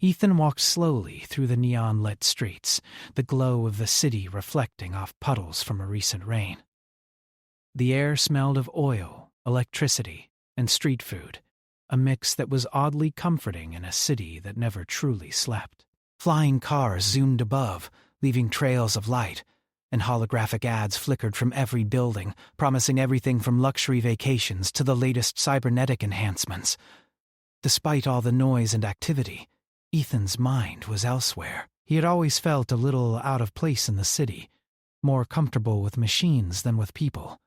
Ethan walked slowly through the neon-lit streets, the glow of the city reflecting off puddles from a recent rain. The air smelled of oil, electricity, and street food, a mix that was oddly comforting in a city that never truly slept. Flying cars zoomed above, leaving trails of light, and holographic ads flickered from every building, promising everything from luxury vacations to the latest cybernetic enhancements. Despite all the noise and activity, Ethan's mind was elsewhere. He had always felt a little out of place in the city, more comfortable with machines than with people.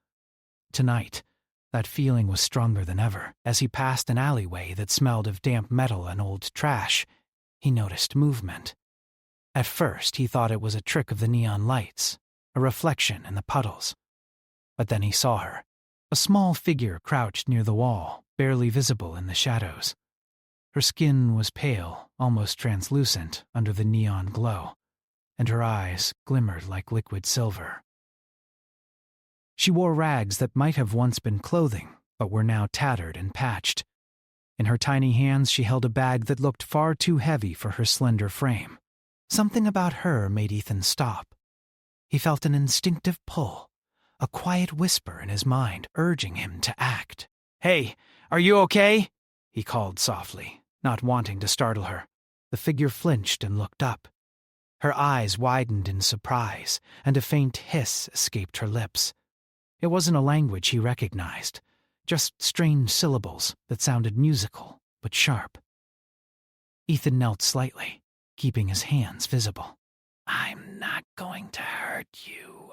Tonight, that feeling was stronger than ever. As he passed an alleyway that smelled of damp metal and old trash, he noticed movement. At first, he thought it was a trick of the neon lights, a reflection in the puddles. But then he saw her, a small figure crouched near the wall, barely visible in the shadows. Her skin was pale, almost translucent, under the neon glow, and her eyes glimmered like liquid silver. She wore rags that might have once been clothing, but were now tattered and patched. In her tiny hands she held a bag that looked far too heavy for her slender frame. Something about her made Ethan stop. He felt an instinctive pull, a quiet whisper in his mind urging him to act. "Hey, are you okay?" he called softly, not wanting to startle her. The figure flinched and looked up. Her eyes widened in surprise, and a faint hiss escaped her lips. It wasn't a language he recognized, just strange syllables that sounded musical but sharp. Ethan knelt slightly, keeping his hands visible. "I'm not going to hurt you.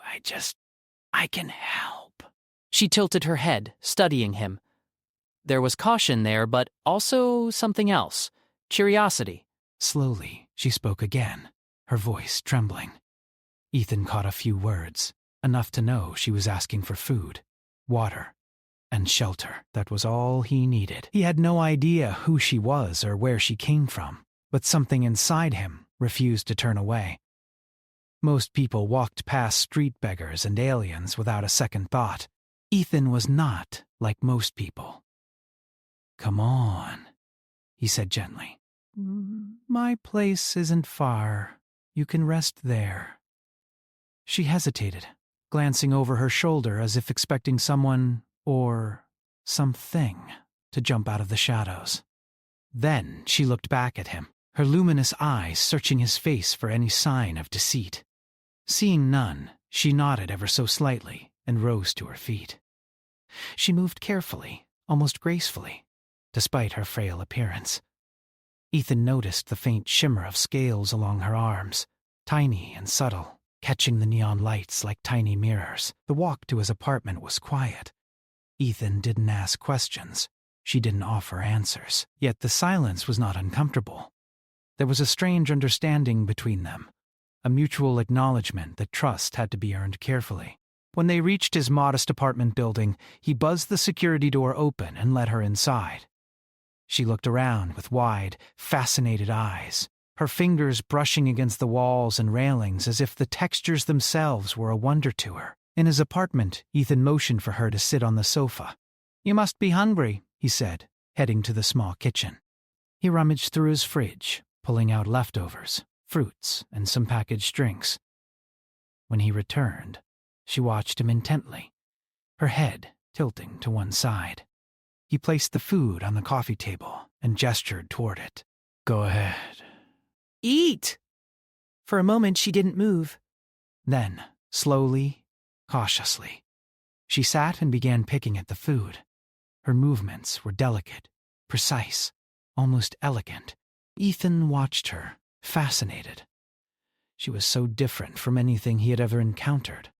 I can help." She tilted her head, studying him. There was caution there, but also something else. Curiosity. Slowly, she spoke again, her voice trembling. Ethan caught a few words, enough to know she was asking for food, water, and shelter. That was all he needed. He had no idea who she was or where she came from, but something inside him refused to turn away. Most people walked past street beggars and aliens without a second thought. Ethan was not like most people. "Come on," he said gently. "My place isn't far. You can rest there." She hesitated, glancing over her shoulder as if expecting someone, or something, to jump out of the shadows. Then she looked back at him, her luminous eyes searching his face for any sign of deceit. Seeing none, she nodded ever so slightly and rose to her feet. She moved carefully, almost gracefully, despite her frail appearance. Ethan noticed the faint shimmer of scales along her arms, tiny and subtle, catching the neon lights like tiny mirrors. The walk to his apartment was quiet. Ethan didn't ask questions. She didn't offer answers. Yet the silence was not uncomfortable. There was a strange understanding between them, a mutual acknowledgement that trust had to be earned carefully. When they reached his modest apartment building, he buzzed the security door open and let her inside. She looked around with wide, fascinated eyes, her fingers brushing against the walls and railings as if the textures themselves were a wonder to her. In his apartment, Ethan motioned for her to sit on the sofa. "You must be hungry," he said, heading to the small kitchen. He rummaged through his fridge, pulling out leftovers, fruits, and some packaged drinks. When he returned, she watched him intently, her head tilting to one side. He placed the food on the coffee table and gestured toward it. "Go ahead." "Eat!" For a moment she didn't move. Then, slowly, cautiously, she sat and began picking at the food. Her movements were delicate, precise, almost elegant. Ethan watched her, fascinated. She was so different from anything he had ever encountered,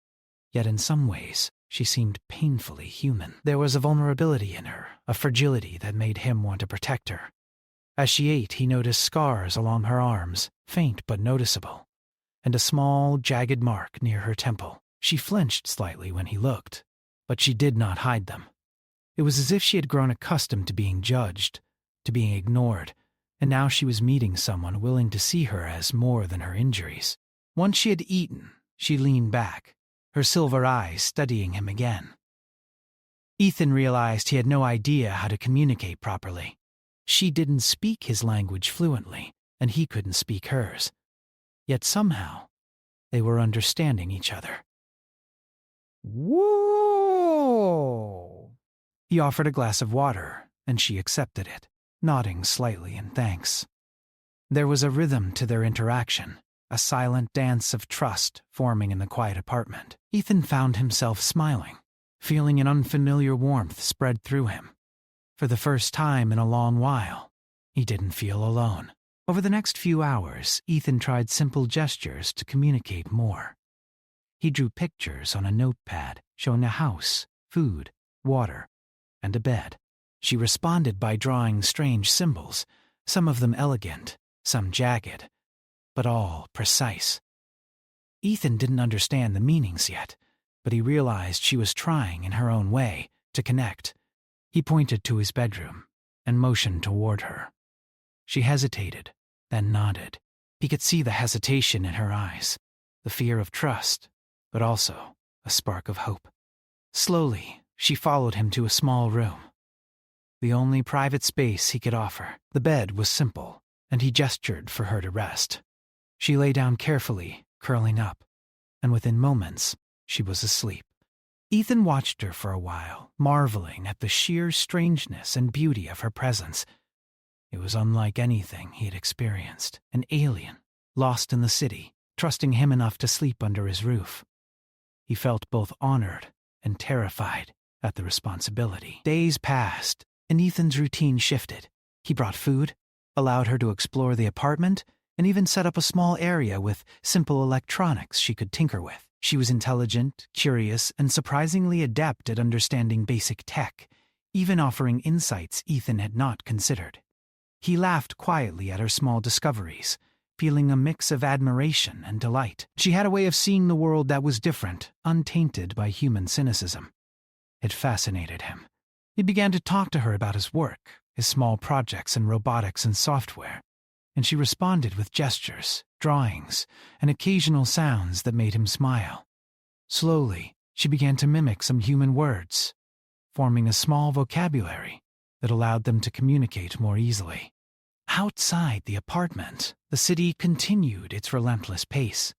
yet in some ways she seemed painfully human. There was a vulnerability in her, a fragility that made him want to protect her. As she ate, he noticed scars along her arms, faint but noticeable, and a small, jagged mark near her temple. She flinched slightly when he looked, but she did not hide them. It was as if she had grown accustomed to being judged, to being ignored, and now she was meeting someone willing to see her as more than her injuries. Once she had eaten, she leaned back, her silver eyes studying him again. Ethan realized he had no idea how to communicate properly. She didn't speak his language fluently, and he couldn't speak hers. Yet somehow, they were understanding each other. Whoa! He offered a glass of water, and she accepted it, nodding slightly in thanks. There was a rhythm to their interaction, a silent dance of trust forming in the quiet apartment. Ethan found himself smiling, feeling an unfamiliar warmth spread through him. For the first time in a long while, he didn't feel alone. Over the next few hours, Ethan tried simple gestures to communicate more. He drew pictures on a notepad showing a house, food, water, and a bed. She responded by drawing strange symbols, some of them elegant, some jagged, but all precise. Ethan didn't understand the meanings yet, but he realized she was trying in her own way to connect. He pointed to his bedroom and motioned toward her. She hesitated, then nodded. He could see the hesitation in her eyes, the fear of trust, but also a spark of hope. Slowly, she followed him to a small room, the only private space he could offer. The bed was simple, and he gestured for her to rest. She lay down carefully, curling up, and within moments, she was asleep. Ethan watched her for a while, marveling at the sheer strangeness and beauty of her presence. It was unlike anything he had experienced, an alien, lost in the city, trusting him enough to sleep under his roof. He felt both honored and terrified at the responsibility. Days passed, and Ethan's routine shifted. He brought food, allowed her to explore the apartment, and even set up a small area with simple electronics she could tinker with. She was intelligent, curious, and surprisingly adept at understanding basic tech, even offering insights Ethan had not considered. He laughed quietly at her small discoveries, feeling a mix of admiration and delight. She had a way of seeing the world that was different, untainted by human cynicism. It fascinated him. He began to talk to her about his work, his small projects in robotics and software, and she responded with gestures, drawings, and occasional sounds that made him smile. Slowly, she began to mimic some human words, forming a small vocabulary that allowed them to communicate more easily. Outside the apartment, the city continued its relentless pace.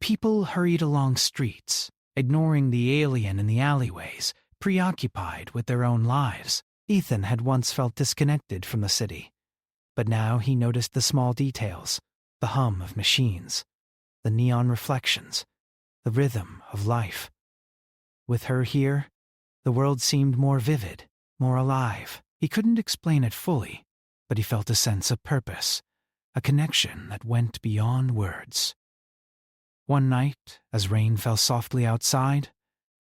People hurried along streets, ignoring the alien in the alleyways, preoccupied with their own lives. Ethan had once felt disconnected from the city, but now he noticed the small details, the hum of machines, the neon reflections, the rhythm of life. With her here, the world seemed more vivid, more alive. He couldn't explain it fully, but he felt a sense of purpose, a connection that went beyond words. One night, as rain fell softly outside,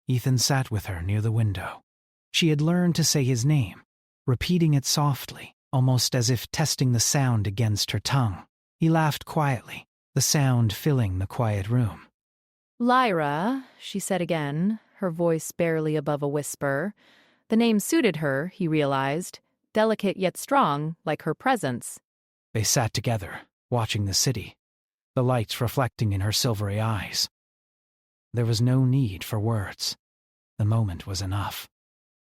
Ethan sat with her near the window. She had learned to say his name, repeating it softly, almost as if testing the sound against her tongue. He laughed quietly, the sound filling the quiet room. "Lyra," she said again, her voice barely above a whisper. The name suited her, he realized, delicate yet strong, like her presence. They sat together, watching the city, the lights reflecting in her silvery eyes. There was no need for words. The moment was enough.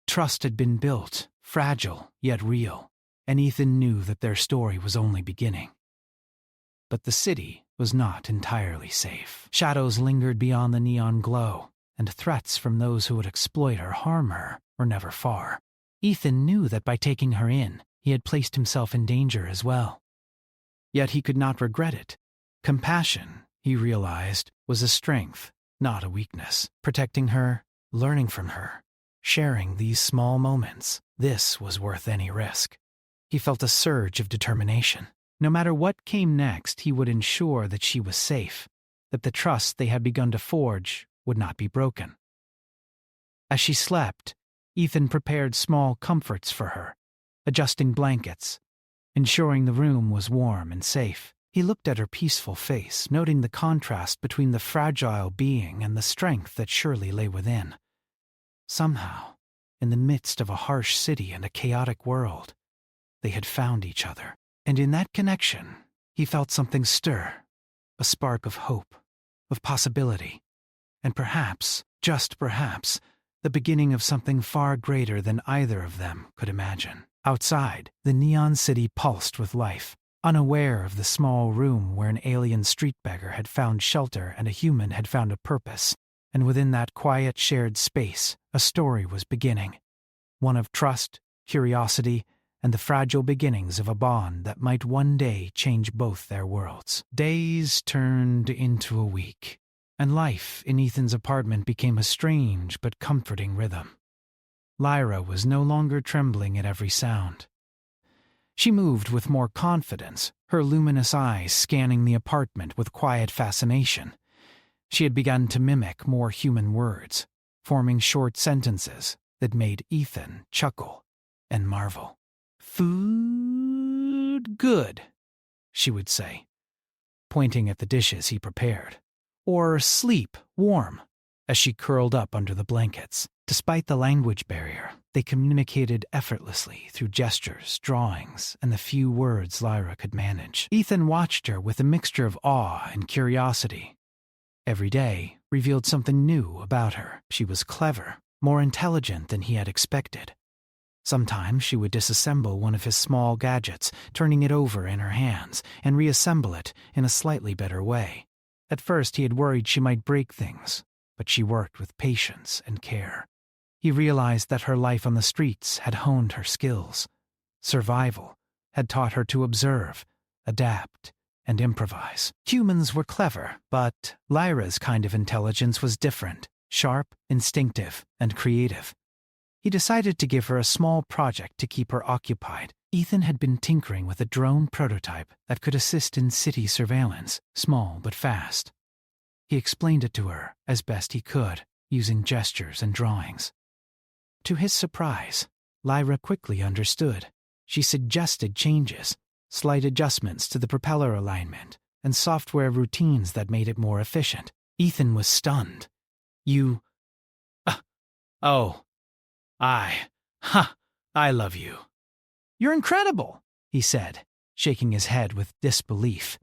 Trust had been built, fragile yet real, and Ethan knew that their story was only beginning. But the city was not entirely safe. Shadows lingered beyond the neon glow, and threats from those who would exploit or harm her were never far. Ethan knew that by taking her in, he had placed himself in danger as well. Yet he could not regret it. Compassion, he realized, was a strength, not a weakness. Protecting her, learning from her, sharing these small moments, this was worth any risk. He felt a surge of determination. No matter what came next, he would ensure that she was safe, that the trust they had begun to forge would not be broken. As she slept, Ethan prepared small comforts for her, adjusting blankets, ensuring the room was warm and safe. He looked at her peaceful face, noting the contrast between the fragile being and the strength that surely lay within. Somehow, in the midst of a harsh city and a chaotic world, they had found each other. And in that connection, he felt something stir, a spark of hope, of possibility, and perhaps, just perhaps, the beginning of something far greater than either of them could imagine. Outside, the neon city pulsed with life. unaware of the small room where an alien street beggar had found shelter and a human had found a purpose, and within that quiet shared space, a story was beginning. One of trust, curiosity, and the fragile beginnings of a bond that might one day change both their worlds. Days turned into a week, and life in Ethan's apartment became a strange but comforting rhythm. Lyra was no longer trembling at every sound. She moved with more confidence, her luminous eyes scanning the apartment with quiet fascination. She had begun to mimic more human words, forming short sentences that made Ethan chuckle and marvel. "Food good," she would say, pointing at the dishes he prepared. Or "sleep warm," as she curled up under the blankets. Despite the language barrier, they communicated effortlessly through gestures, drawings, and the few words Lyra could manage. Ethan watched her with a mixture of awe and curiosity. Every day revealed something new about her. She was clever, more intelligent than he had expected. Sometimes she would disassemble one of his small gadgets, turning it over in her hands, and reassemble it in a slightly better way. At first he had worried she might break things, but she worked with patience and care. He realized that her life on the streets had honed her skills. Survival had taught her to observe, adapt, and improvise. Humans were clever, but Lyra's kind of intelligence was different, sharp, instinctive, and creative. He decided to give her a small project to keep her occupied. Ethan had been tinkering with a drone prototype that could assist in city surveillance, small but fast. He explained it to her as best he could, using gestures and drawings. To his surprise, Lyra quickly understood. She suggested changes, slight adjustments to the propeller alignment, and software routines that made it more efficient. Ethan was stunned. I love you. You're incredible, he said, shaking his head with disbelief.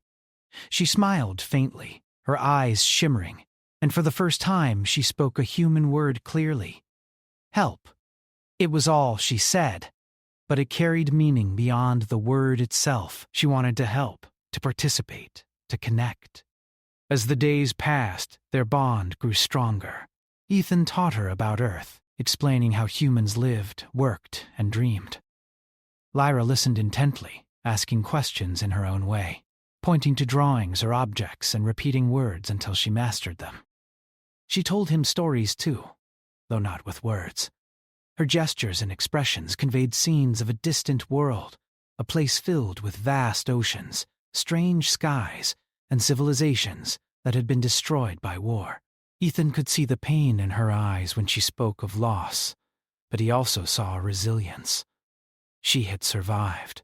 She smiled faintly, her eyes shimmering, and for the first time she spoke a human word clearly. Help. It was all she said, but it carried meaning beyond the word itself. She wanted to help, to participate, to connect. As the days passed, their bond grew stronger. Ethan taught her about Earth, explaining how humans lived, worked, and dreamed. Lyra listened intently, asking questions in her own way, pointing to drawings or objects and repeating words until she mastered them. She told him stories too, though not with words. Her gestures and expressions conveyed scenes of a distant world, a place filled with vast oceans, strange skies, and civilizations that had been destroyed by war. Ethan could see the pain in her eyes when she spoke of loss, but he also saw resilience. She had survived.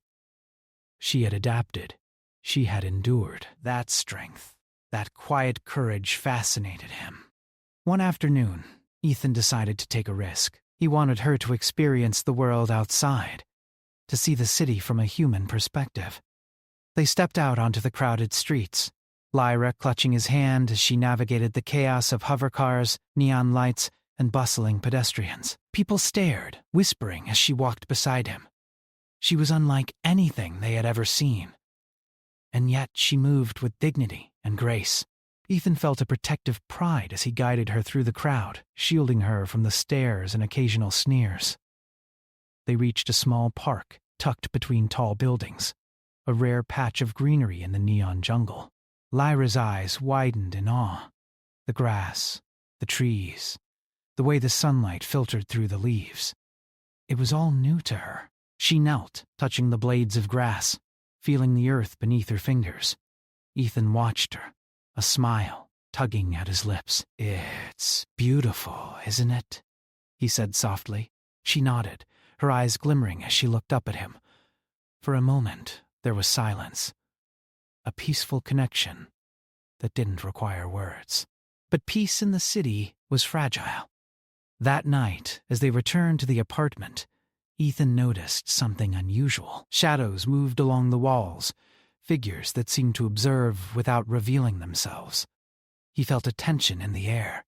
She had adapted. She had endured. That strength, that quiet courage fascinated him. One afternoon, Ethan decided to take a risk. He wanted her to experience the world outside, to see the city from a human perspective. They stepped out onto the crowded streets, Lyra clutching his hand as she navigated the chaos of hovercars, neon lights, and bustling pedestrians. People stared, whispering as she walked beside him. She was unlike anything they had ever seen. And yet she moved with dignity and grace. Ethan felt a protective pride as he guided her through the crowd, shielding her from the stares and occasional sneers. They reached a small park, tucked between tall buildings, a rare patch of greenery in the neon jungle. Lyra's eyes widened in awe. The grass, the trees, the way the sunlight filtered through the leaves. It was all new to her. She knelt, touching the blades of grass, feeling the earth beneath her fingers. Ethan watched her, a smile tugging at his lips. "It's beautiful, isn't it?" he said softly. She nodded, her eyes glimmering as she looked up at him. For a moment, there was silence. A peaceful connection that didn't require words. But peace in the city was fragile. That night, as they returned to the apartment, Ethan noticed something unusual. Shadows moved along the walls, figures that seemed to observe without revealing themselves. He felt a tension in the air,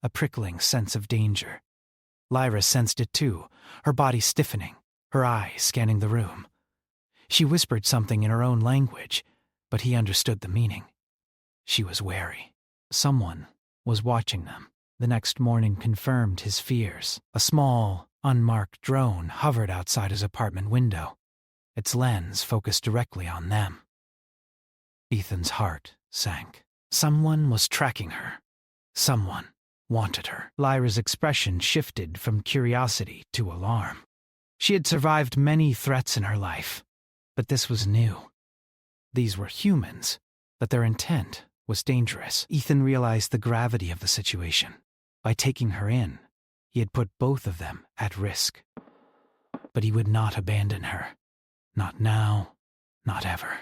a prickling sense of danger. Lyra sensed it too, her body stiffening, her eyes scanning the room. She whispered something in her own language, but he understood the meaning. She was wary. Someone was watching them. The next morning confirmed his fears. A small, unmarked drone hovered outside his apartment window, its lens focused directly on them. Ethan's heart sank. Someone was tracking her. Someone wanted her. Lyra's expression shifted from curiosity to alarm. She had survived many threats in her life, but this was new. These were humans, but their intent was dangerous. Ethan realized the gravity of the situation. By taking her in, he had put both of them at risk. But he would not abandon her. Not now, not ever.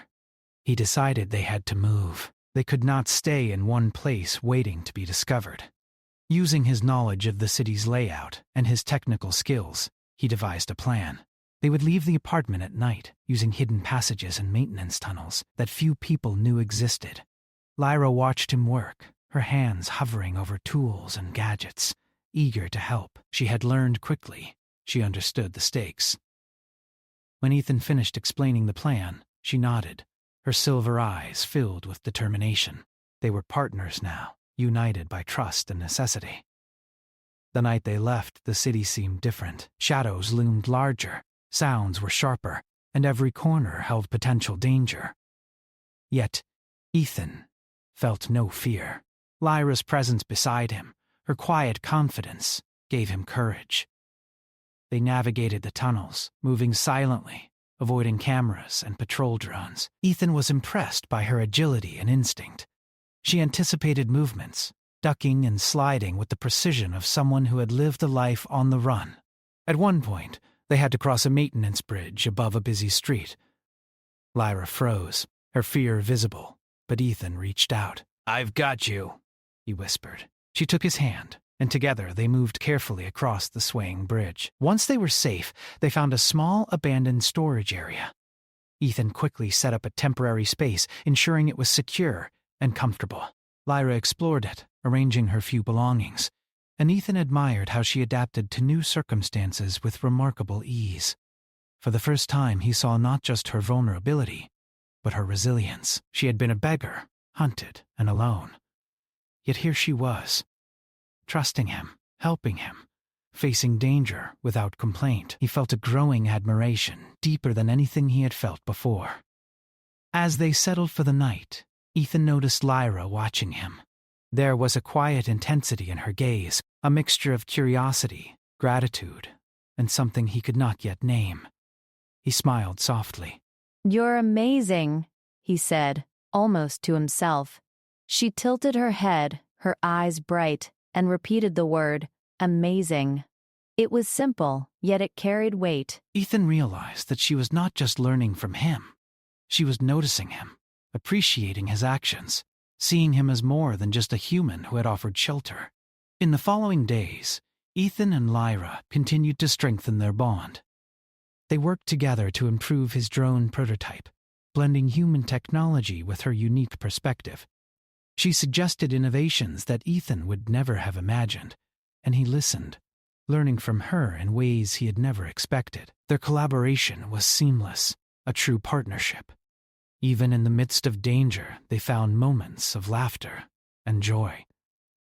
He decided they had to move. They could not stay in one place waiting to be discovered. Using his knowledge of the city's layout and his technical skills, he devised a plan. They would leave the apartment at night, using hidden passages and maintenance tunnels that few people knew existed. Lyra watched him work, her hands hovering over tools and gadgets, eager to help. She had learned quickly. She understood the stakes. When Ethan finished explaining the plan, she nodded, her silver eyes filled with determination. They were partners now, united by trust and necessity. The night they left, the city seemed different. Shadows loomed larger, sounds were sharper, and every corner held potential danger. Yet, Ethan felt no fear. Lyra's presence beside him, her quiet confidence, gave him courage. They navigated the tunnels, moving silently, avoiding cameras and patrol drones. Ethan was impressed by her agility and instinct. She anticipated movements, ducking and sliding with the precision of someone who had lived a life on the run. At one point, they had to cross a maintenance bridge above a busy street. Lyra froze, her fear visible, but Ethan reached out. "I've got you," he whispered. She took his hand, and together they moved carefully across the swaying bridge. Once they were safe, they found a small abandoned storage area. Ethan quickly set up a temporary space, ensuring it was secure and comfortable. Lyra explored it, arranging her few belongings, and Ethan admired how she adapted to new circumstances with remarkable ease. For the first time, he saw not just her vulnerability, but her resilience. She had been a beggar, hunted and alone. Yet here she was, trusting him, helping him, facing danger without complaint. He felt a growing admiration, deeper than anything he had felt before. As they settled for the night, Ethan noticed Lyra watching him. There was a quiet intensity in her gaze, a mixture of curiosity, gratitude, and something he could not yet name. He smiled softly. "You're amazing," he said, almost to himself. She tilted her head, her eyes bright, and repeated the word, amazing. It was simple, yet it carried weight. Ethan realized that she was not just learning from him. She was noticing him, appreciating his actions, seeing him as more than just a human who had offered shelter. In the following days, Ethan and Lyra continued to strengthen their bond. They worked together to improve his drone prototype, blending human technology with her unique perspective. She suggested innovations that Ethan would never have imagined, and he listened, learning from her in ways he had never expected. Their collaboration was seamless, a true partnership. Even in the midst of danger, they found moments of laughter and joy.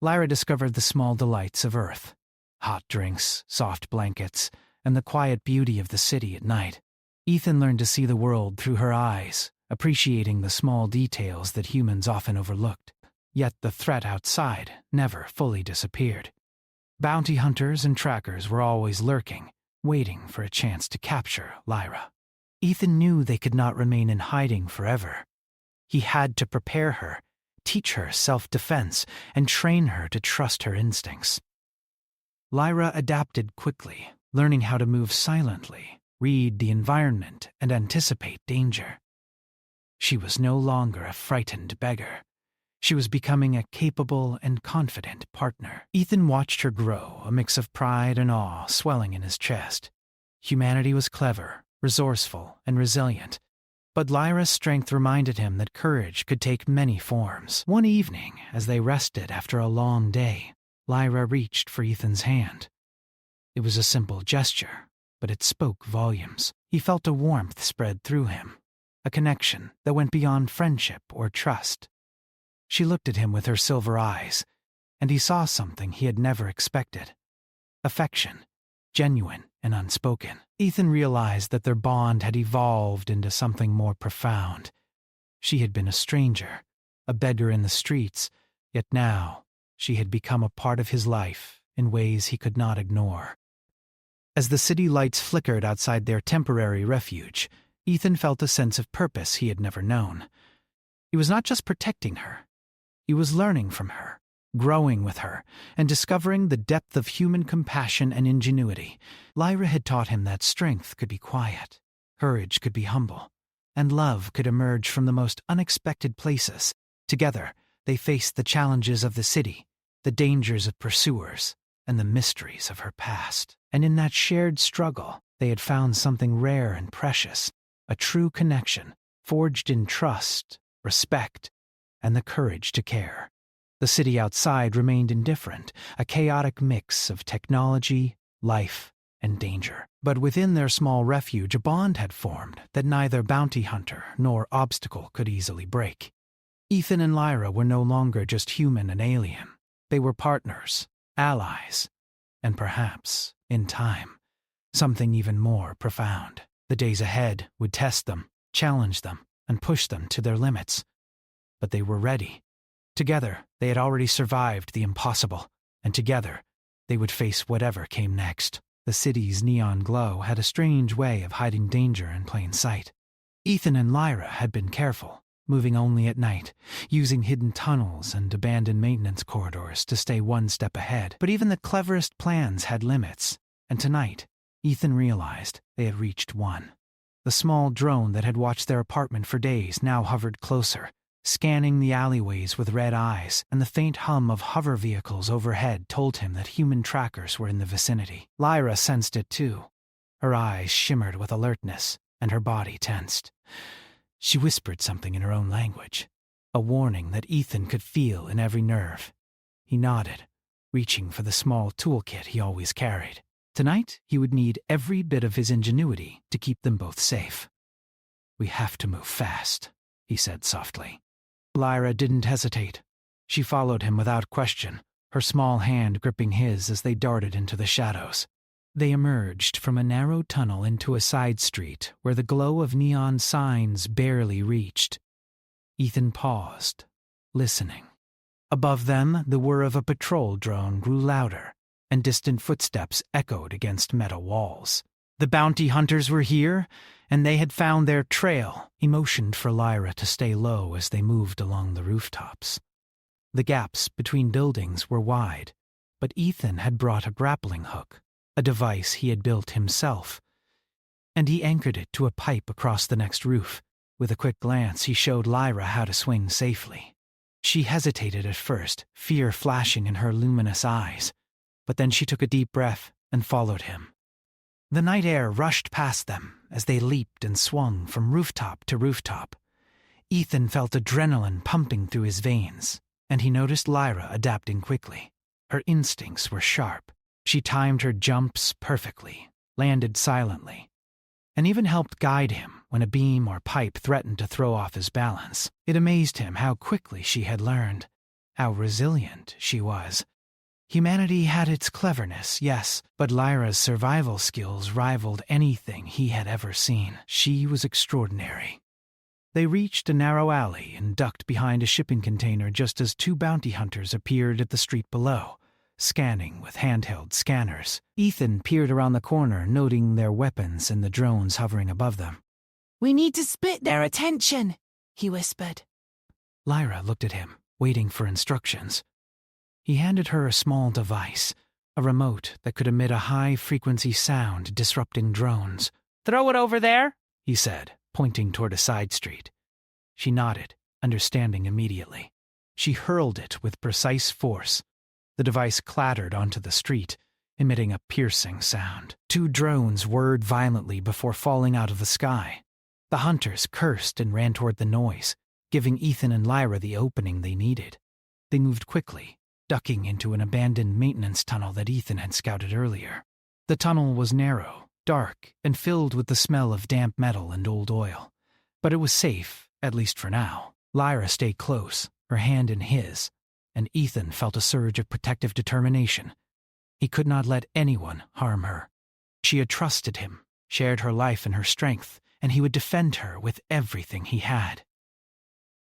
Lyra discovered the small delights of Earth: hot drinks, soft blankets, and the quiet beauty of the city at night. Ethan learned to see the world through her eyes, appreciating the small details that humans often overlooked. Yet the threat outside never fully disappeared. Bounty hunters and trackers were always lurking, waiting for a chance to capture Lyra. Ethan knew they could not remain in hiding forever. He had to prepare her, teach her self-defense, and train her to trust her instincts. Lyra adapted quickly, learning how to move silently, read the environment, and anticipate danger. She was no longer a frightened beggar. She was becoming a capable and confident partner. Ethan watched her grow, a mix of pride and awe swelling in his chest. Humanity was clever, resourceful, and resilient, but Lyra's strength reminded him that courage could take many forms. One evening, as they rested after a long day, Lyra reached for Ethan's hand. It was a simple gesture, but it spoke volumes. He felt a warmth spread through him, a connection that went beyond friendship or trust. She looked at him with her silver eyes, and he saw something he had never expected. Affection, genuine and unspoken. Ethan realized that their bond had evolved into something more profound. She had been a stranger, a beggar in the streets, yet now she had become a part of his life in ways he could not ignore. As the city lights flickered outside their temporary refuge, Ethan felt a sense of purpose he had never known. He was not just protecting her. He was learning from her, growing with her, and discovering the depth of human compassion and ingenuity. Lyra had taught him that strength could be quiet, courage could be humble, and love could emerge from the most unexpected places. Together, they faced the challenges of the city, the dangers of pursuers, and the mysteries of her past. And in that shared struggle, they had found something rare and precious, a true connection, forged in trust, respect, and the courage to care. The city outside remained indifferent, a chaotic mix of technology, life, and danger. But within their small refuge, a bond had formed that neither bounty hunter nor obstacle could easily break. Ethan and Lyra were no longer just human and alien. They were partners, allies, and perhaps, in time, something even more profound. The days ahead would test them, challenge them, and push them to their limits. But they were ready. Together, they had already survived the impossible, and together, they would face whatever came next. The city's neon glow had a strange way of hiding danger in plain sight. Ethan and Lyra had been careful, moving only at night, using hidden tunnels and abandoned maintenance corridors to stay one step ahead. But even the cleverest plans had limits, and tonight, Ethan realized they had reached one. The small drone that had watched their apartment for days now hovered closer, scanning the alleyways with red eyes, and the faint hum of hover vehicles overhead told him that human trackers were in the vicinity. Lyra sensed it too. Her eyes shimmered with alertness, and her body tensed. She whispered something in her own language, a warning that Ethan could feel in every nerve. He nodded, reaching for the small toolkit he always carried. Tonight, he would need every bit of his ingenuity to keep them both safe. "We have to move fast," he said softly. Lyra didn't hesitate. She followed him without question, her small hand gripping his as they darted into the shadows. They emerged from a narrow tunnel into a side street where the glow of neon signs barely reached. Ethan paused, listening. Above them, the whir of a patrol drone grew louder, and distant footsteps echoed against metal walls. The bounty hunters were here, and they had found their trail. He motioned for Lyra to stay low as they moved along the rooftops. The gaps between buildings were wide, but Ethan had brought a grappling hook, a device he had built himself, and he anchored it to a pipe across the next roof. With a quick glance, he showed Lyra how to swing safely. She hesitated at first, fear flashing in her luminous eyes, but then she took a deep breath and followed him. The night air rushed past them as they leaped and swung from rooftop to rooftop. Ethan felt adrenaline pumping through his veins, and he noticed Lyra adapting quickly. Her instincts were sharp. She timed her jumps perfectly, landed silently, and even helped guide him when a beam or pipe threatened to throw off his balance. It amazed him how quickly she had learned, how resilient she was. Humanity had its cleverness, yes, but Lyra's survival skills rivaled anything he had ever seen. She was extraordinary. They reached a narrow alley and ducked behind a shipping container just as two bounty hunters appeared at the street below, scanning with handheld scanners. Ethan peered around the corner, noting their weapons and the drones hovering above them. "We need to split their attention," he whispered. Lyra looked at him, waiting for instructions. He handed her a small device, a remote that could emit a high-frequency sound disrupting drones. "Throw it over there," he said, pointing toward a side street. She nodded, understanding immediately. She hurled it with precise force. The device clattered onto the street, emitting a piercing sound. Two drones whirred violently before falling out of the sky. The hunters cursed and ran toward the noise, giving Ethan and Lyra the opening they needed. They moved quickly, ducking into an abandoned maintenance tunnel that Ethan had scouted earlier. The tunnel was narrow, dark, and filled with the smell of damp metal and old oil. But it was safe, at least for now. Lyra stayed close, her hand in his, and Ethan felt a surge of protective determination. He could not let anyone harm her. She had trusted him, shared her life and her strength, and he would defend her with everything he had.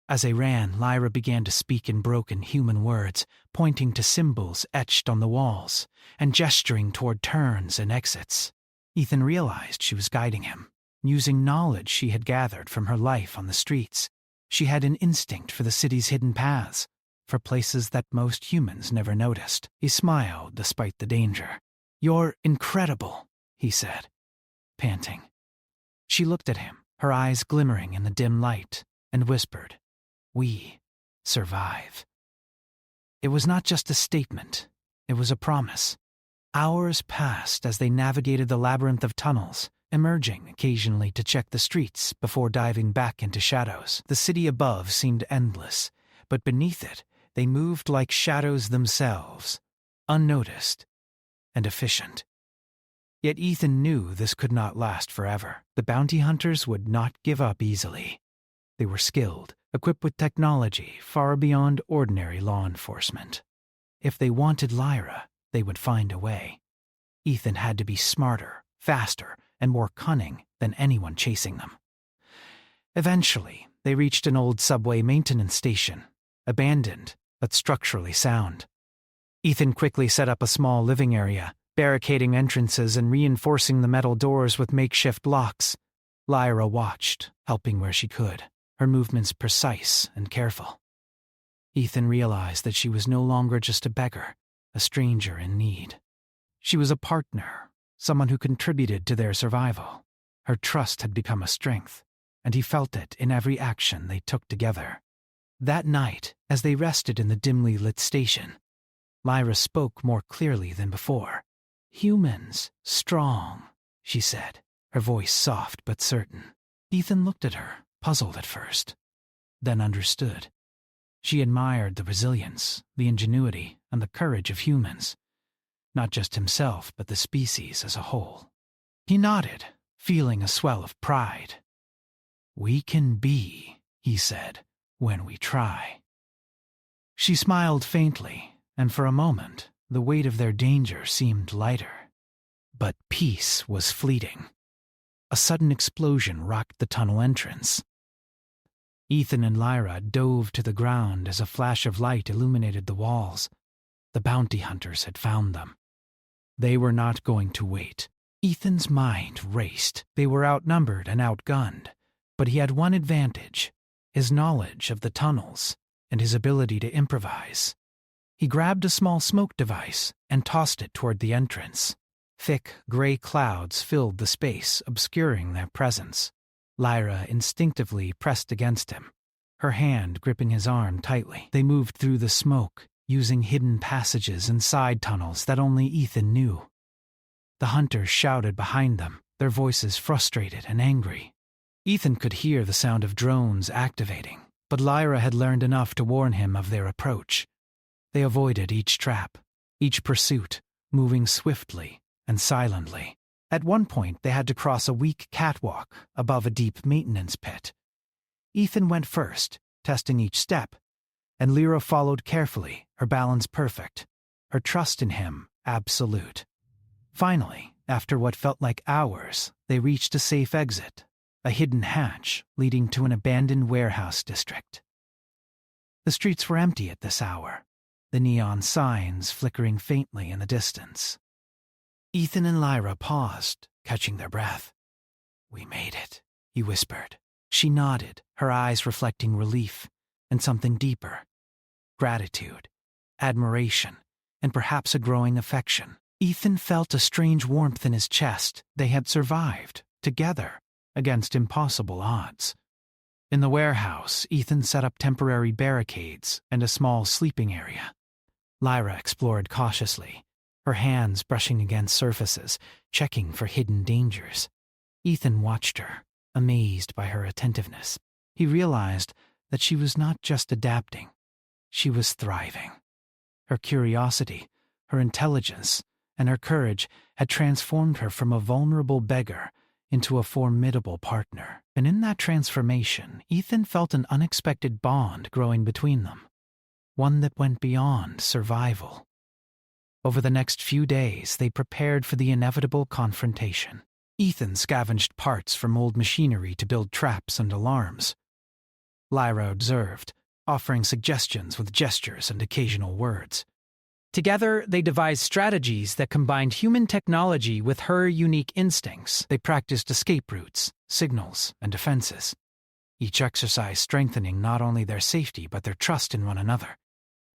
As they ran, Lyra began to speak in broken human words, pointing to symbols etched on the walls, and gesturing toward turns and exits. Ethan realized she was guiding him, using knowledge she had gathered from her life on the streets. She had an instinct for the city's hidden paths, for places that most humans never noticed. He smiled despite the danger. "You're incredible," he said, panting. She looked at him, her eyes glimmering in the dim light, and whispered, "We survive." It was not just a statement, it was a promise. Hours passed as they navigated the labyrinth of tunnels, emerging occasionally to check the streets before diving back into shadows. The city above seemed endless, but beneath it, they moved like shadows themselves, unnoticed and efficient. Yet Ethan knew this could not last forever. The bounty hunters would not give up easily. They were skilled, equipped with technology far beyond ordinary law enforcement. If they wanted Lyra, they would find a way. Ethan had to be smarter, faster, and more cunning than anyone chasing them. Eventually, they reached an old subway maintenance station, abandoned but structurally sound. Ethan quickly set up a small living area, barricading entrances and reinforcing the metal doors with makeshift locks. Lyra watched, helping where she could, her movements precise and careful. Ethan realized that she was no longer just a beggar, a stranger in need. She was a partner, someone who contributed to their survival. Her trust had become a strength, and he felt it in every action they took together. That night, as they rested in the dimly lit station, Lyra spoke more clearly than before. "Humans, strong," she said, her voice soft but certain. Ethan looked at her, puzzled at first, then understood. She admired the resilience, the ingenuity, and the courage of humans. Not just himself, but the species as a whole. He nodded, feeling a swell of pride. "We can be," he said, "when we try." She smiled faintly, and for a moment, the weight of their danger seemed lighter. But peace was fleeting. A sudden explosion rocked the tunnel entrance. Ethan and Lyra dove to the ground as a flash of light illuminated the walls. The bounty hunters had found them. They were not going to wait. Ethan's mind raced. They were outnumbered and outgunned, but he had one advantage: his knowledge of the tunnels and his ability to improvise. He grabbed a small smoke device and tossed it toward the entrance. Thick, gray clouds filled the space, obscuring their presence. Lyra instinctively pressed against him, her hand gripping his arm tightly. They moved through the smoke, using hidden passages and side tunnels that only Ethan knew. The hunters shouted behind them, their voices frustrated and angry. Ethan could hear the sound of drones activating, but Lyra had learned enough to warn him of their approach. They avoided each trap, each pursuit, moving swiftly and silently. At one point, they had to cross a weak catwalk above a deep maintenance pit. Ethan went first, testing each step, and Lyra followed carefully, her balance perfect, her trust in him absolute. Finally, after what felt like hours, they reached a safe exit, a hidden hatch leading to an abandoned warehouse district. The streets were empty at this hour, the neon signs flickering faintly in the distance. Ethan and Lyra paused, catching their breath. "We made it," he whispered. She nodded, her eyes reflecting relief and something deeper: gratitude, admiration, and perhaps a growing affection. Ethan felt a strange warmth in his chest. They had survived, together, against impossible odds. In the warehouse, Ethan set up temporary barricades and a small sleeping area. Lyra explored cautiously, her hands brushing against surfaces, checking for hidden dangers. Ethan watched her, amazed by her attentiveness. He realized that she was not just adapting, she was thriving. Her curiosity, her intelligence, and her courage had transformed her from a vulnerable beggar into a formidable partner, and in that transformation, Ethan felt an unexpected bond growing between them, one that went beyond survival. Over the next few days, they prepared for the inevitable confrontation. Ethan scavenged parts from old machinery to build traps and alarms. Lyra observed, offering suggestions with gestures and occasional words. Together, they devised strategies that combined human technology with her unique instincts. They practiced escape routes, signals, and defenses, each exercise strengthening not only their safety but their trust in one another.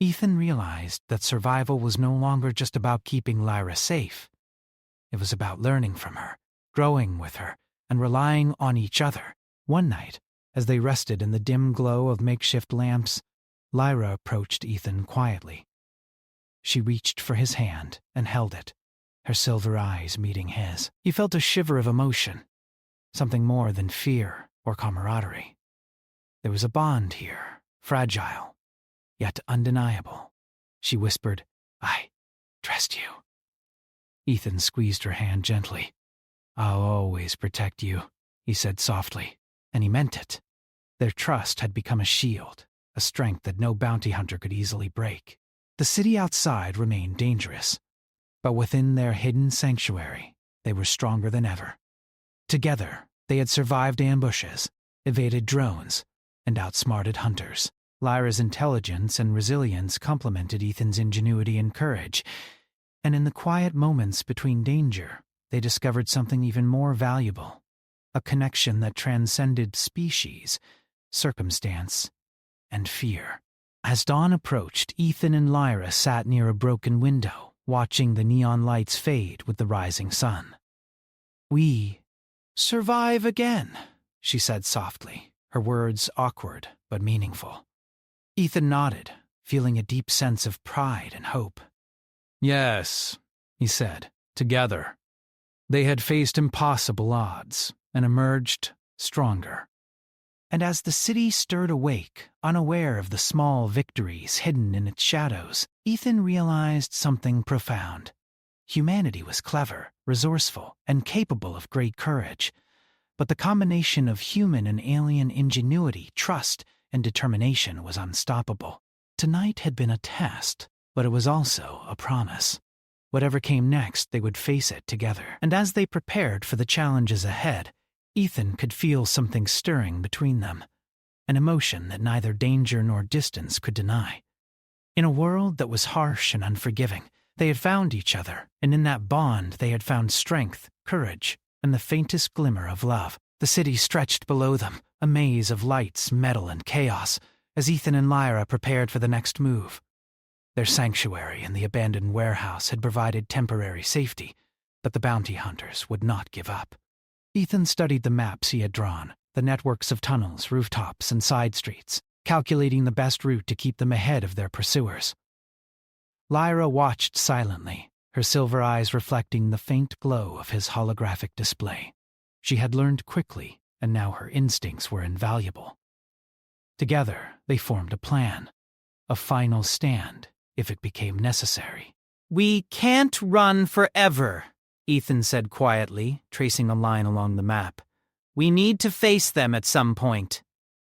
Ethan realized that survival was no longer just about keeping Lyra safe. It was about learning from her, growing with her, and relying on each other. One night, as they rested in the dim glow of makeshift lamps, Lyra approached Ethan quietly. She reached for his hand and held it, her silver eyes meeting his. He felt a shiver of emotion, something more than fear or camaraderie. There was a bond here, fragile, yet undeniable. She whispered, "I trust you." Ethan squeezed her hand gently. "I'll always protect you," he said softly, and he meant it. Their trust had become a shield, a strength that no bounty hunter could easily break. The city outside remained dangerous, but within their hidden sanctuary, they were stronger than ever. Together, they had survived ambushes, evaded drones, and outsmarted hunters. Lyra's intelligence and resilience complemented Ethan's ingenuity and courage, and in the quiet moments between danger, they discovered something even more valuable, a connection that transcended species, circumstance, and fear. As dawn approached, Ethan and Lyra sat near a broken window, watching the neon lights fade with the rising sun. "We survive again," she said softly, her words awkward but meaningful. Ethan nodded, feeling a deep sense of pride and hope. "Yes," he said, "together." They had faced impossible odds and emerged stronger. And as the city stirred awake, unaware of the small victories hidden in its shadows, Ethan realized something profound. Humanity was clever, resourceful, and capable of great courage. But the combination of human and alien ingenuity, trust, and determination was unstoppable. Tonight had been a test, but it was also a promise. Whatever came next, they would face it together. And as they prepared for the challenges ahead, Ethan could feel something stirring between them, an emotion that neither danger nor distance could deny. In a world that was harsh and unforgiving, they had found each other, and in that bond they had found strength, courage, and the faintest glimmer of love. The city stretched below them, a maze of lights, metal, and chaos, as Ethan and Lyra prepared for the next move. Their sanctuary in the abandoned warehouse had provided temporary safety, but the bounty hunters would not give up. Ethan studied the maps he had drawn, the networks of tunnels, rooftops, and side streets, calculating the best route to keep them ahead of their pursuers. Lyra watched silently, her silver eyes reflecting the faint glow of his holographic display. She had learned quickly, and now her instincts were invaluable. Together, they formed a plan, a final stand if it became necessary. "We can't run forever," Ethan said quietly, tracing a line along the map. "We need to face them at some point.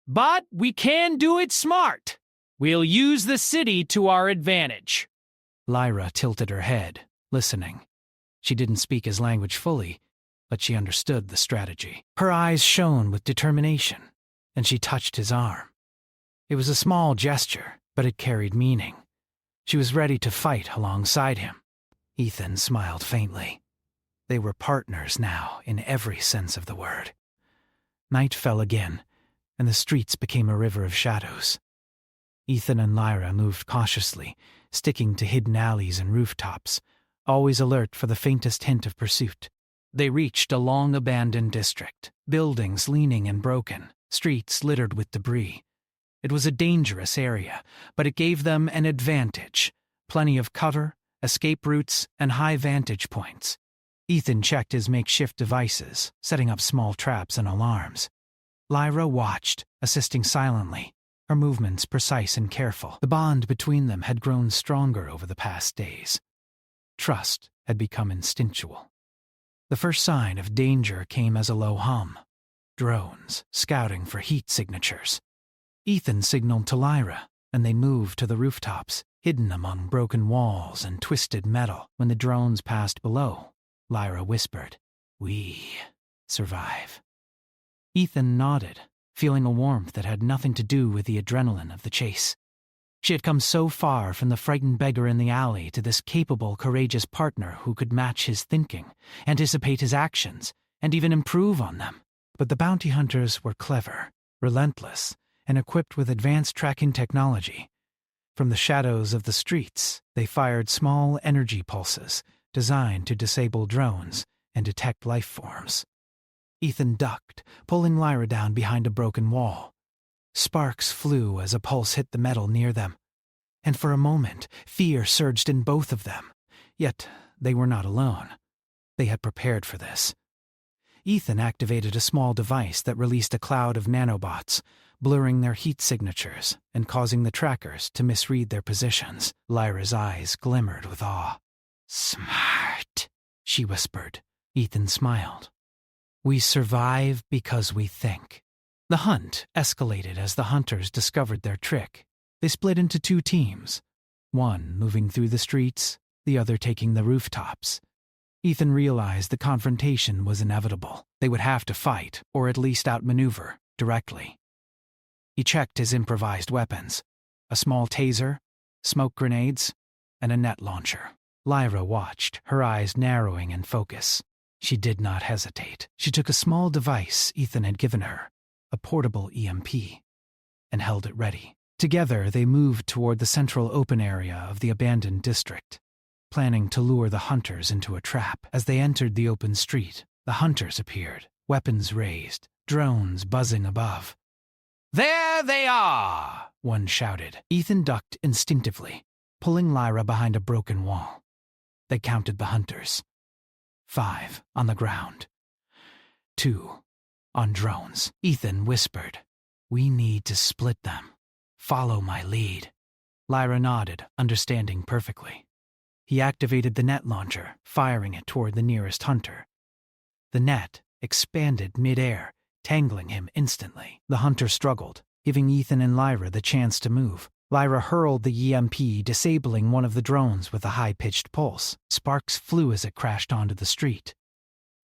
But we can do it smart. We'll use the city to our advantage." Lyra tilted her head, listening. She didn't speak his language fully, but she understood the strategy. Her eyes shone with determination, and she touched his arm. It was a small gesture, but it carried meaning. She was ready to fight alongside him. Ethan smiled faintly. They were partners now, in every sense of the word. Night fell again, and the streets became a river of shadows. Ethan and Lyra moved cautiously, sticking to hidden alleys and rooftops, always alert for the faintest hint of pursuit. They reached a long-abandoned district, buildings leaning and broken, streets littered with debris. It was a dangerous area, but it gave them an advantage, plenty of cover, escape routes, and high vantage points. Ethan checked his makeshift devices, setting up small traps and alarms. Lyra watched, assisting silently, her movements precise and careful. The bond between them had grown stronger over the past days. Trust had become instinctual. The first sign of danger came as a low hum. Drones, scouting for heat signatures. Ethan signaled to Lyra, and they moved to the rooftops, hidden among broken walls and twisted metal. When the drones passed below, Lyra whispered, "We survive." Ethan nodded, feeling a warmth that had nothing to do with the adrenaline of the chase. She had come so far from the frightened beggar in the alley to this capable, courageous partner who could match his thinking, anticipate his actions, and even improve on them. But the bounty hunters were clever, relentless, and equipped with advanced tracking technology. From the shadows of the streets, they fired small energy pulses designed to disable drones and detect life forms. Ethan ducked, pulling Lyra down behind a broken wall. Sparks flew as a pulse hit the metal near them, and for a moment, fear surged in both of them. Yet they were not alone. They had prepared for this. Ethan activated a small device that released a cloud of nanobots, blurring their heat signatures and causing the trackers to misread their positions. Lyra's eyes glimmered with awe. "Smart," she whispered. Ethan smiled. "We survive because we think." The hunt escalated as the hunters discovered their trick. They split into two teams, one moving through the streets, the other taking the rooftops. Ethan realized the confrontation was inevitable. They would have to fight, or at least outmaneuver, directly. He checked his improvised weapons, a small taser, smoke grenades, and a net launcher. Lyra watched, her eyes narrowing in focus. She did not hesitate. She took a small device Ethan had given her, a portable EMP, and held it ready. Together, they moved toward the central open area of the abandoned district, planning to lure the hunters into a trap. As they entered the open street, the hunters appeared, weapons raised, drones buzzing above. "There they are!" one shouted. Ethan ducked instinctively, pulling Lyra behind a broken wall. They counted the hunters. 5 on the ground. 2 on drones. Ethan whispered, "We need to split them. Follow my lead." Lyra nodded, understanding perfectly. He activated the net launcher, firing it toward the nearest hunter. The net expanded mid-air, tangling him instantly. The hunter struggled, giving Ethan and Lyra the chance to move. Lyra hurled the EMP, disabling one of the drones with a high-pitched pulse. Sparks flew as it crashed onto the street.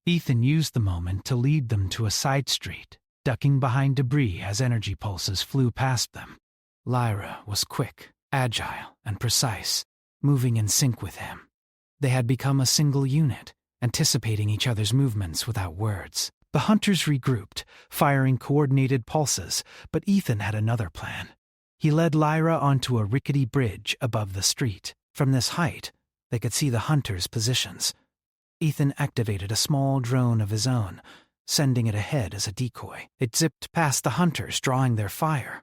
Ethan used the moment to lead them to a side street, ducking behind debris as energy pulses flew past them. Lyra was quick, agile, and precise, moving in sync with him. They had become a single unit, anticipating each other's movements without words. The hunters regrouped, firing coordinated pulses, but Ethan had another plan. He led Lyra onto a rickety bridge above the street. From this height, they could see the hunters' positions. Ethan activated a small drone of his own, sending it ahead as a decoy. It zipped past the hunters, drawing their fire.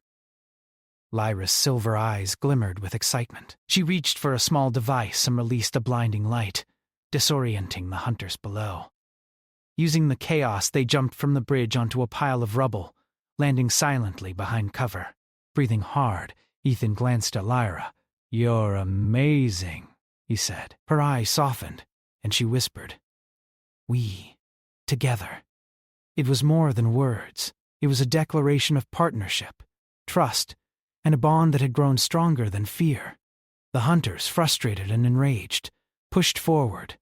Lyra's silver eyes glimmered with excitement. She reached for a small device and released a blinding light, disorienting the hunters below. Using the chaos, they jumped from the bridge onto a pile of rubble, landing silently behind cover. Breathing hard, Ethan glanced at Lyra. "You're amazing," he said. Her eyes softened, and she whispered, "We, together." It was more than words. It was a declaration of partnership, trust, and a bond that had grown stronger than fear. The hunters, frustrated and enraged, pushed forward,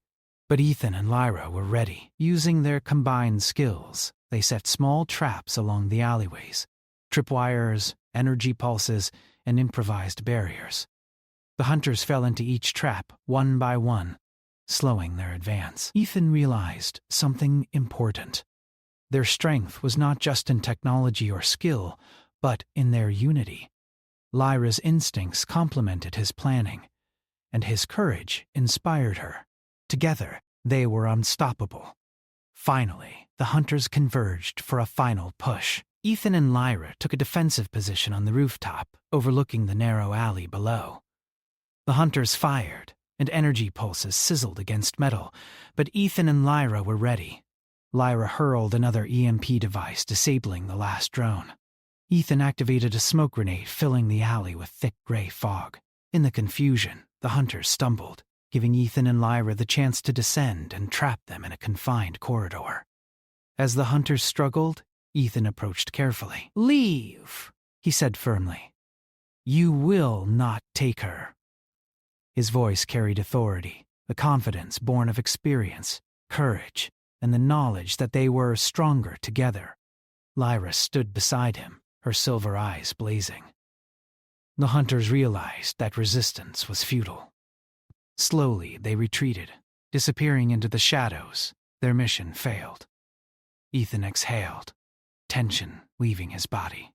but Ethan and Lyra were ready. Using their combined skills, they set small traps along the alleyways, tripwires, energy pulses, and improvised barriers. The hunters fell into each trap, one by one, slowing their advance. Ethan realized something important. Their strength was not just in technology or skill, but in their unity. Lyra's instincts complemented his planning, and his courage inspired her. Together, they were unstoppable. Finally, the hunters converged for a final push. Ethan and Lyra took a defensive position on the rooftop, overlooking the narrow alley below. The hunters fired, and energy pulses sizzled against metal, but Ethan and Lyra were ready. Lyra hurled another EMP device, disabling the last drone. Ethan activated a smoke grenade, filling the alley with thick gray fog. In the confusion, the hunters stumbled, giving Ethan and Lyra the chance to descend and trap them in a confined corridor. As the hunters struggled, Ethan approached carefully. "Leave," he said firmly. "You will not take her." His voice carried authority, a confidence born of experience, courage, and the knowledge that they were stronger together. Lyra stood beside him, her silver eyes blazing. The hunters realized that resistance was futile. Slowly, they retreated, disappearing into the shadows. Their mission failed. Ethan exhaled, tension leaving his body.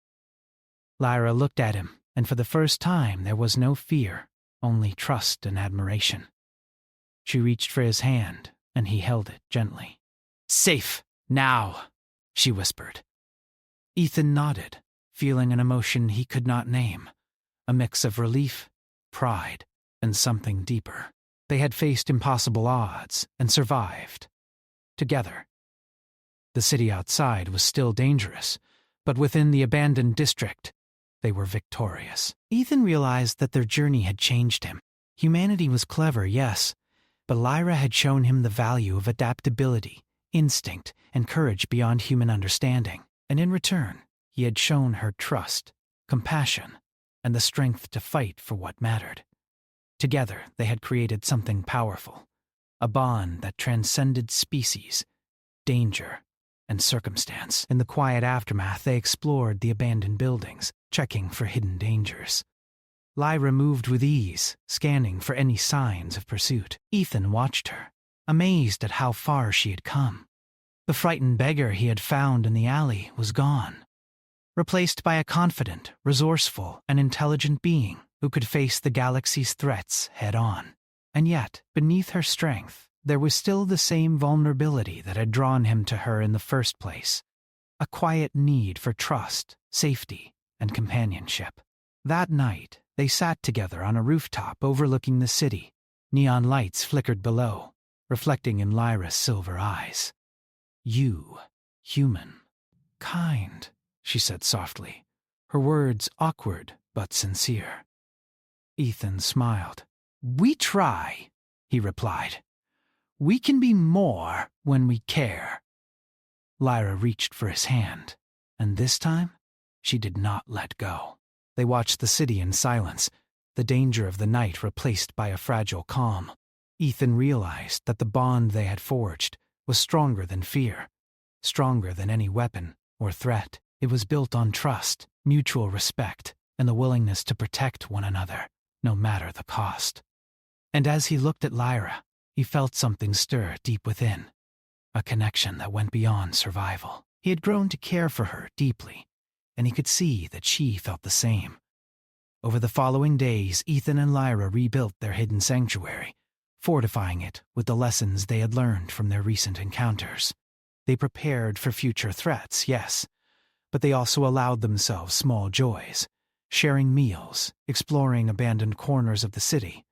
Lyra looked at him, and for the first time there was no fear, only trust and admiration. She reached for his hand, and he held it gently. "Safe, now," she whispered. Ethan nodded, feeling an emotion he could not name, a mix of relief, pride, and something deeper. They had faced impossible odds and survived. Together. The city outside was still dangerous, but within the abandoned district, they were victorious. Ethan realized that their journey had changed him. Humanity was clever, yes, but Lyra had shown him the value of adaptability, instinct, and courage beyond human understanding. And in return, he had shown her trust, compassion, and the strength to fight for what mattered. Together, they had created something powerful, a bond that transcended species, danger, and circumstance. In the quiet aftermath, they explored the abandoned buildings, checking for hidden dangers. Lyra moved with ease, scanning for any signs of pursuit. Ethan watched her, amazed at how far she had come. The frightened beggar he had found in the alley was gone, replaced by a confident, resourceful, and intelligent being who could face the galaxy's threats head-on. And yet, beneath her strength, there was still the same vulnerability that had drawn him to her in the first place, a quiet need for trust, safety, and companionship. That night, they sat together on a rooftop overlooking the city. Neon lights flickered below, reflecting in Lyra's silver eyes. "You, human, kind," she said softly, her words awkward but sincere. Ethan smiled. "We try," he replied. "We can be more when we care." Lyra reached for his hand, and this time, she did not let go. They watched the city in silence, the danger of the night replaced by a fragile calm. Ethan realized that the bond they had forged was stronger than fear, stronger than any weapon or threat. It was built on trust, mutual respect, and the willingness to protect one another, no matter the cost. And as he looked at Lyra, he felt something stir deep within, a connection that went beyond survival. He had grown to care for her deeply, and he could see that she felt the same. Over the following days, Ethan and Lyra rebuilt their hidden sanctuary, fortifying it with the lessons they had learned from their recent encounters. They prepared for future threats, yes, but they also allowed themselves small joys, sharing meals, exploring abandoned corners of the city,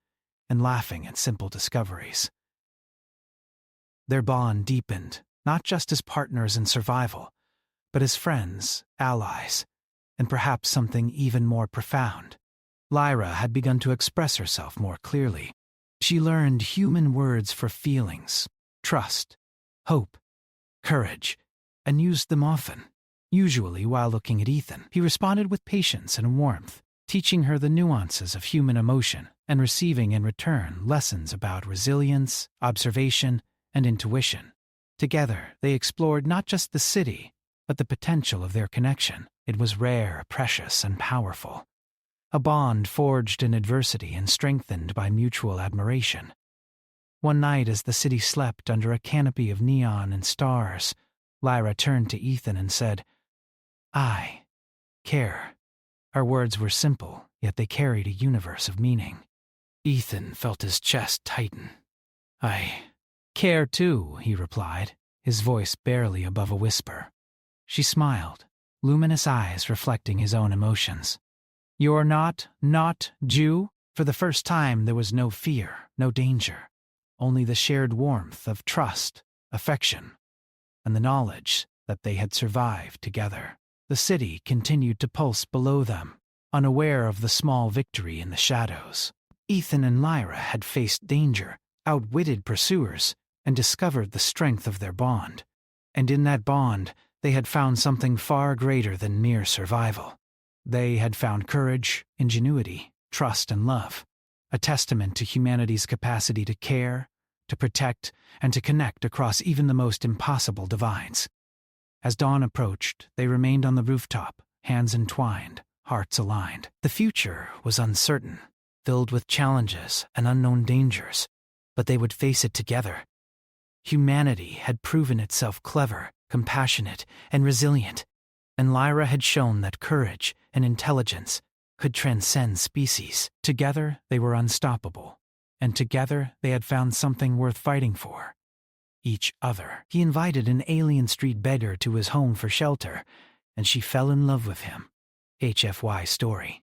and laughing at simple discoveries. Their bond deepened, not just as partners in survival, but as friends, allies, and perhaps something even more profound. Lyra had begun to express herself more clearly. She learned human words for feelings, trust, hope, courage, and used them often, usually while looking at Ethan. He responded with patience and warmth, teaching her the nuances of human emotion and receiving in return lessons about resilience, observation, and intuition. Together, they explored not just the city, but the potential of their connection. It was rare, precious, and powerful. A bond forged in adversity and strengthened by mutual admiration. One night as the city slept under a canopy of neon and stars, Lyra turned to Ethan and said, "I care." Her words were simple, yet they carried a universe of meaning. Ethan felt his chest tighten. "I care too," he replied, his voice barely above a whisper. She smiled, luminous eyes reflecting his own emotions. "You're not Jew?" For the first time there was no fear, no danger, only the shared warmth of trust, affection, and the knowledge that they had survived together. The city continued to pulse below them, unaware of the small victory in the shadows. Ethan and Lyra had faced danger, outwitted pursuers, and discovered the strength of their bond. And in that bond, they had found something far greater than mere survival. They had found courage, ingenuity, trust, and love, a testament to humanity's capacity to care, to protect, and to connect across even the most impossible divides. As dawn approached, they remained on the rooftop, hands entwined, hearts aligned. The future was uncertain, filled with challenges and unknown dangers, but they would face it together. Humanity had proven itself clever, compassionate, and resilient, and Lyra had shown that courage and intelligence could transcend species. Together, they were unstoppable, and together they had found something worth fighting for: each other. He invited an alien street beggar to his home for shelter, and she fell in love with him. HFY Story.